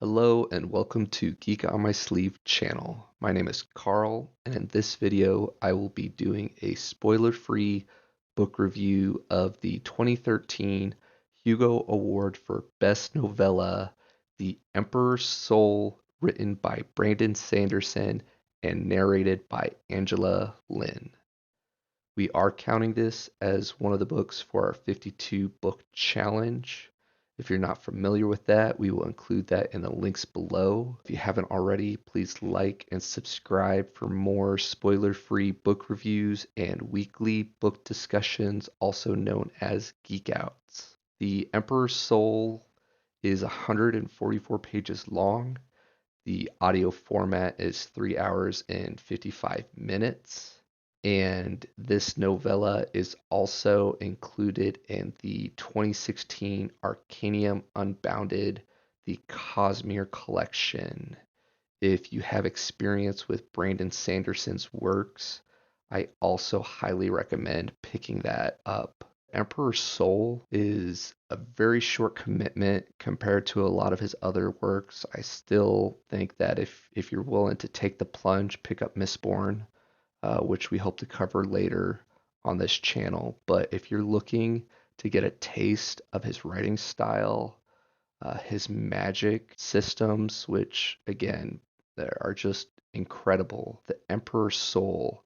Hello and welcome to Geek Out on My Sleeve channel. My name is Carl, and in this video I will be doing a spoiler-free book review of the 2013 Hugo Award for Best Novella, The Emperor's Soul, written by Brandon Sanderson and narrated by Angela Lin. We are counting this as one of the books for our 52 book challenge. If you're not familiar with that, we will include that in the links below. If you haven't already, please like and subscribe for more spoiler-free book reviews and weekly book discussions, also known as Geek Outs. The Emperor's Soul is 144 pages long. The audio format is 3 hours and 55 minutes. And this novella is also included in the 2016 Arcanum Unbounded, the Cosmere collection. If you have experience with Brandon Sanderson's works, I also highly recommend picking that up. Emperor's Soul is a very short commitment compared to a lot of his other works. I still think that if you're willing to take the plunge, pick up Mistborn, which we hope to cover later on this channel. But if you're looking to get a taste of his writing style, his magic systems, which again are just incredible, The Emperor's Soul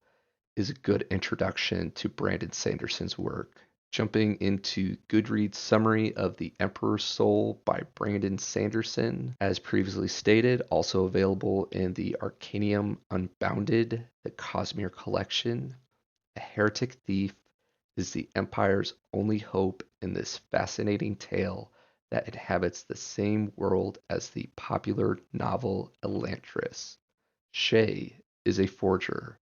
is a good introduction to Brandon Sanderson's work. Jumping into Goodreads' summary of The Emperor's Soul by Brandon Sanderson, as previously stated, also available in the Arcanum Unbounded, the Cosmere collection. A heretic thief is the Empire's only hope in this fascinating tale that inhabits the same world as the popular novel Elantris. Shay is a forger,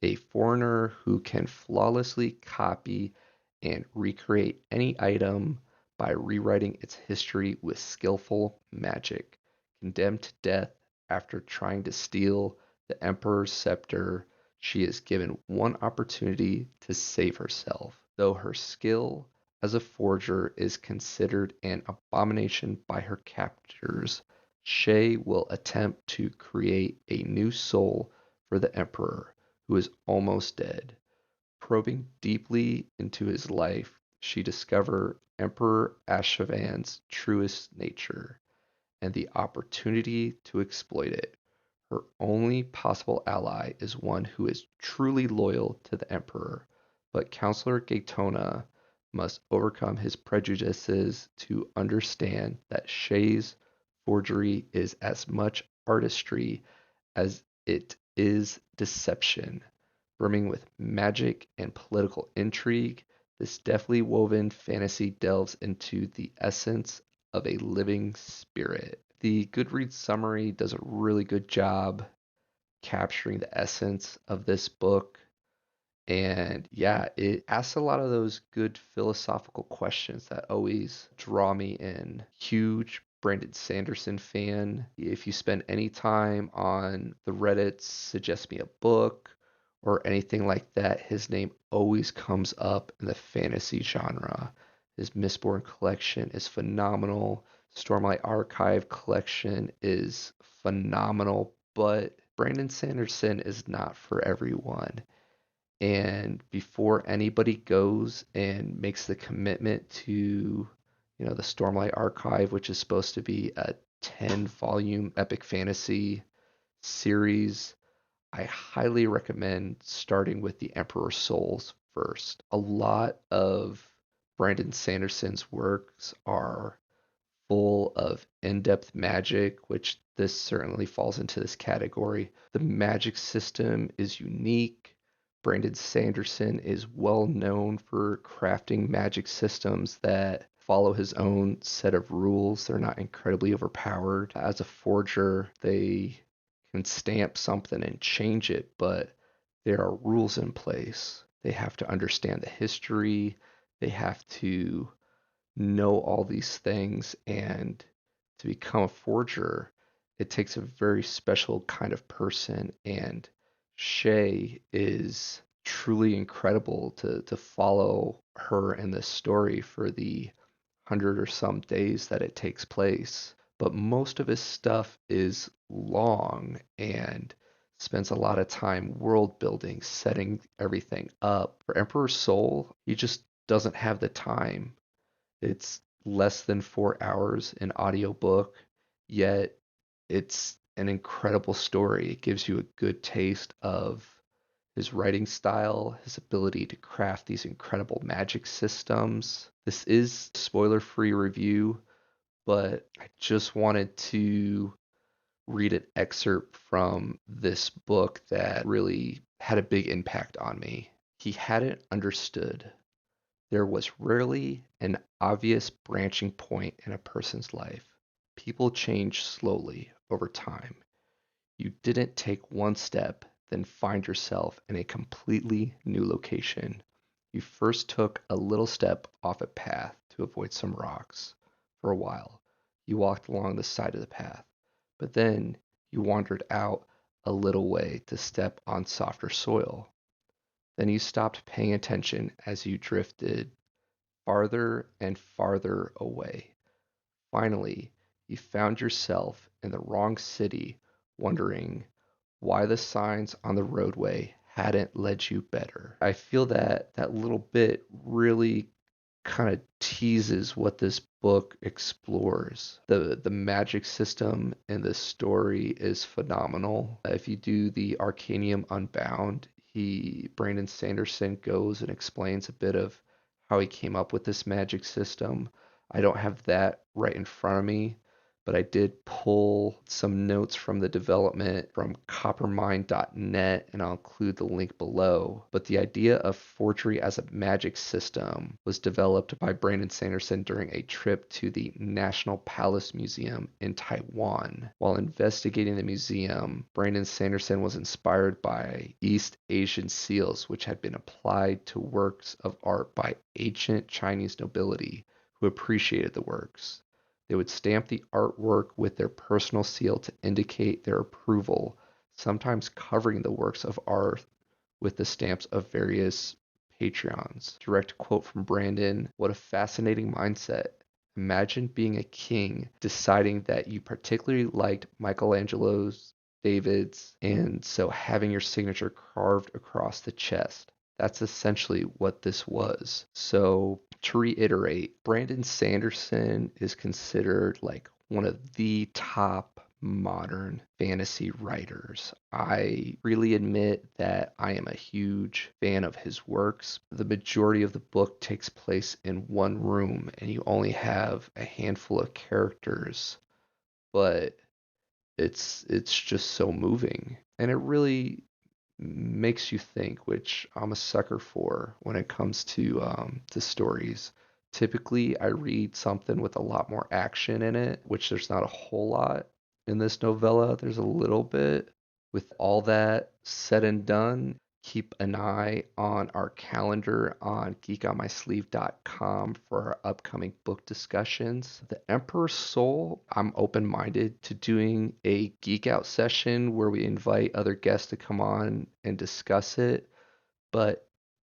a foreigner who can flawlessly copy and recreate any item by rewriting its history with skillful magic. Condemned to death after trying to steal the Emperor's scepter, she is given one opportunity to save herself. Though her skill as a forger is considered an abomination by her captors, Shay will attempt to create a new soul for the Emperor, who is almost dead. Probing deeply into his life, she discovers Emperor Ashavan's truest nature and the opportunity to exploit it. Her only possible ally is one who is truly loyal to the Emperor, but Counselor Gaytona must overcome his prejudices to understand that Shay's forgery is as much artistry as it is deception. Brimming with magic and political intrigue, this deftly woven fantasy delves into the essence of a living spirit. The Goodreads summary does a really good job capturing the essence of this book. And yeah, it asks a lot of those good philosophical questions that always draw me in. Huge Brandon Sanderson fan. If you spend any time on the Reddit, suggest me a book or anything like that, his name always comes up in the fantasy genre. His Mistborn collection is phenomenal. Stormlight Archive collection is phenomenal, but Brandon Sanderson is not for everyone. And before anybody goes and makes the commitment to, the Stormlight Archive, which is supposed to be a 10-volume epic fantasy series, I highly recommend starting with The Emperor's Souls first. A lot of Brandon Sanderson's works are full of in-depth magic, which this certainly falls into this category. The magic system is unique. Brandon Sanderson is well known for crafting magic systems that follow his own set of rules. They're not incredibly overpowered. As a forger, they can stamp something and change it, but there are rules in place. They have to understand the history. They have to know all these things, and to become a forger, it takes a very special kind of person, and Shay is truly incredible to follow her in this story for the 100 or some days that it takes place. but most of his stuff is long and spends a lot of time world building, setting everything up. For Emperor's Soul, he just doesn't have the time. It's less than 4 hours in audiobook, yet it's an incredible story. It gives you a good taste of his writing style, his ability to craft these incredible magic systems. This is spoiler-free review, but I just wanted to read an excerpt from this book that really had a big impact on me. He hadn't understood. There was rarely an obvious branching point in a person's life. People change slowly over time. You didn't take one step, then find yourself in a completely new location. You first took a little step off a path to avoid some rocks. For a while, you walked along the side of the path, but then you wandered out a little way to step on softer soil. Then you stopped paying attention as you drifted farther and farther away. Finally, you found yourself in the wrong city, wondering why the signs on the roadway hadn't led you better. I feel that that little bit really kind of teases what this book explores. The magic system in this story is phenomenal. If you do the Arcanum Unbound, Brandon Sanderson goes and explains a bit of how he came up with this magic system. I don't have that right in front of me, but I did pull some notes from the development from coppermine.net, and I'll include the link below. But the idea of forgery as a magic system was developed by Brandon Sanderson during a trip to the National Palace Museum in Taiwan. While investigating the museum, Brandon Sanderson was inspired by East Asian seals, which had been applied to works of art by ancient Chinese nobility who appreciated the works. They would stamp the artwork with their personal seal to indicate their approval, sometimes covering the works of art with the stamps of various patrons. Direct quote from Brandon: "What a fascinating mindset. Imagine being a king, deciding that you particularly liked Michelangelo's, David's, and so having your signature carved across the chest." That's essentially what this was. So, to reiterate, Brandon Sanderson is considered like one of the top modern fantasy writers. I really admit that I am a huge fan of his works. The majority of the book takes place in one room and you only have a handful of characters, but it's just so moving. And it really makes you think, which I'm a sucker for when it comes to stories. Typically, I read something with a lot more action in it, which there's not a whole lot in this novella. There's a little bit. With all that said and done, keep an eye on our calendar on geekonmysleeve.com for our upcoming book discussions. The Emperor's Soul, I'm open-minded to doing a Geek Out session where we invite other guests to come on and discuss it, but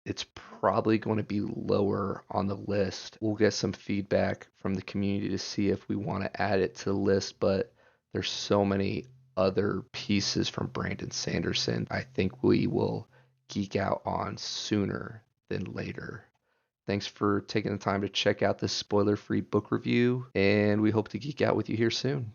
it's probably going to be lower on the list. We'll get some feedback from the community to see if we want to add it to the list, but there's so many other pieces from Brandon Sanderson I think we will geek out on sooner than later. Thanks for taking the time to check out this spoiler-free book review, and we hope to geek out with you here soon.